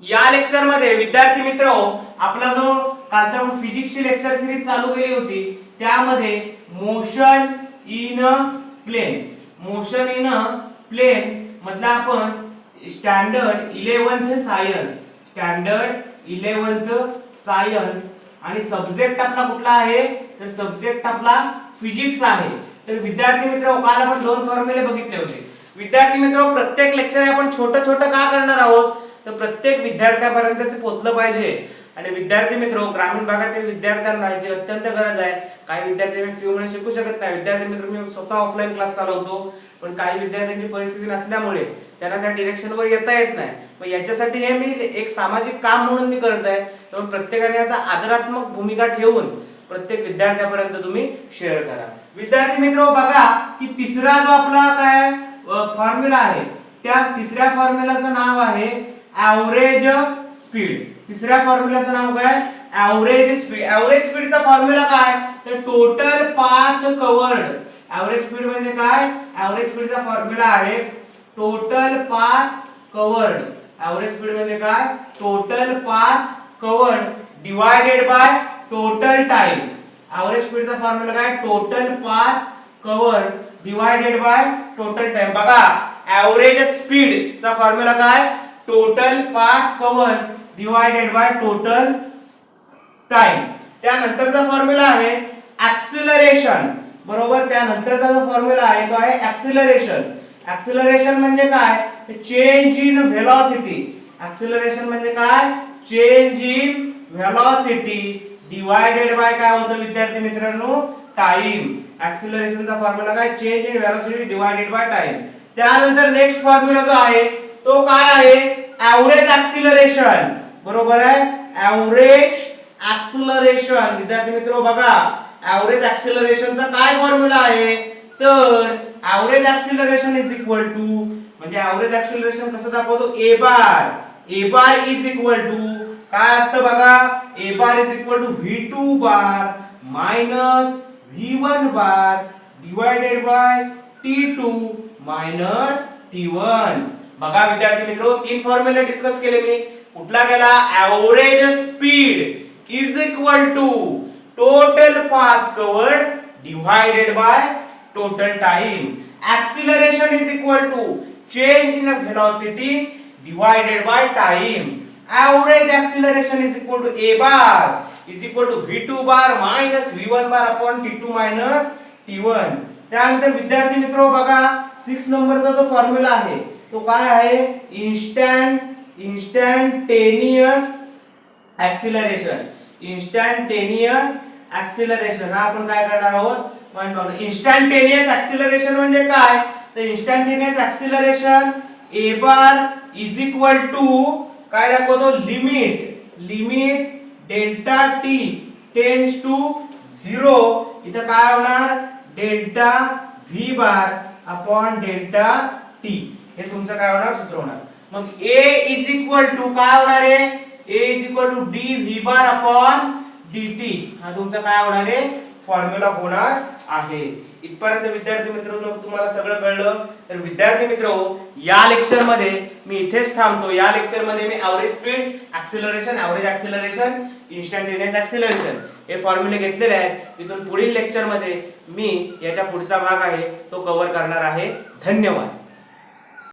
या लेक्चर मध्ये विद्यार्थी मित्र आपला जो कालचा आपण फिजिक्सची लेक्चर सिरीज चालू केली होती त्यामध्ये motion in motion in plane मधला आपण स्टँडर्ड 11th सायन्स आणि सब्जेक्ट आपला कुठला आहे तर सब्जेक्ट आपला फिजिक्स आहे। तर विद्यार्थी मित्र काल आपण दोन फॉर्म्युले बघितले होते। विद्यार्थी मित्र प्रत्येक लेक्चर आपण छोटं छोटं का करणार आहोत तर प्रत्येक विद्यार्थ्यापर्यंत ते पोहोचलं पाहिजे। आणि विद्यार्थी मित्र ग्रामीण भागातील विद्यार्थ्यांना याची अत्यंत गरज आहे। काही विद्यार्थी मी फ्री मध्ये शिकू शकत नाही। विद्यार्थी मित्र मी स्वतः ऑफलाईन क्लास चालवतो पण काही विद्यार्थ्यांची परिस्थिती नसल्यामुळे त्यांना त्या डायरेक्शनवर येता येत नाही। पण याच्यासाठी हे मी एक सामाजिक काम म्हणून मी करत आहे। तर प्रत्येकाने याचा आदरात्मक भूमिका ठेवून प्रत्येक विद्यार्थ्यापर्यंत तुम्ही शेअर करा। विद्यार्थी मित्र बघा की तिसरा जो आपला काय फॉर्म्युला आहे त्या तिसऱ्या फॉर्म्युलाचं नाव आहे एव्हरेज स्पीड। तिसऱ्या फॉर्म्युलाचं नाव काय एव्हरेज स्पीड। एव्हरेज स्पीडचा फॉर्म्युला काय तर total path covered. Average speed म्हणजे काय एव्हरेज स्पीडचा फॉर्म्युला आहे total path covered. Average speed म्हणजे काय total path covered divided by total time. Average स्पीडचा फॉर्म्युला काय total path covered divided by total time. बघा एव्हरेज स्पीड चा फॉर्म्युला काय total path covered divided by total time. त्यानंतरचा formula आहे acceleration बरोबर। त्यानंतरचा जो फॉर्म्युला आहे तो आहे ऍक्सिलरेशन। ऍक्सिलरेशन म्हणजे काय चेंज इन व्हेलॉसिटी। ऍक्सिलरेशन म्हणजे काय change in velocity divided by काय होतं विद्यार्थी मित्रांनो टाइम। ऍक्सिलरेशनचा फॉर्म्युला काय change in velocity divided by time. त्यानंतर नेक्स्ट फॉर्म्युला जो आहे तो काय आहे एव्हरेज ऍक्सिलरेशन बरोबर आहे। एव्हरेज ऍक्सिलरेशन विद्यार्थी मित्र बघा एव्हरेज ऍक्सिलरेशनचा काय फॉर्म्युला आहे तर average acceleration is equal to म्हणजे एव्हरेज ऍक्सिलरेशन कसं दाखवतो A bar is equal to काय असतं बघा A bar is equal to v2 bar minus v1 bar divided by t2 minus t1। बघा विद्यार्थी मित्र तीन फॉर्म्युले डिस्कस केले मी। कुठला गेला average speed is equal to total path covered divided by total time. Acceleration is equal to change in velocity divided by time. Average acceleration is equal to a bar is equal to v2 bar minus v1 bar upon t2 minus t1। त्यानंतर विद्यार्थी मित्र बघा 6 नंबरचा जो formula आहे तो काय आहे इंस्टंटेनियस एक्सीलरेशन। इंस्टंटेनियस एक्सीलरेशन हा आपण काय करणार आहोत इंस्टंटेनियस एक्सीलरेशन म्हणजे काय तर instantaneous acceleration a bar is equal to काय दाखवतो limit delta t tends to 0 इथं काय होणार delta v bar upon delta t हे तुमचं काय होणार सूत्र होणार। मग a इज इक्वल टू काय होणार आहे a is equal to dv bar upon dt हा तुमचा काय होणार आहे फॉर्म्युला होणार आहे। इथपर्यंत विद्यार्थी मित्रांनो तुम्हाला सगळं कळलं। तर विद्यार्थी मित्रांनो या लेक्चर मध्ये मी इथेच थांबतो। या लेक्चर मध्ये मी average speed acceleration average acceleration instantaneous acceleration हे फॉर्म्युले घेतलेले आहेत। इथून पुढील लेक्चर मध्ये मी याच्या पुढचा भाग आहे तो कव्हर करणार आहे। धन्यवाद।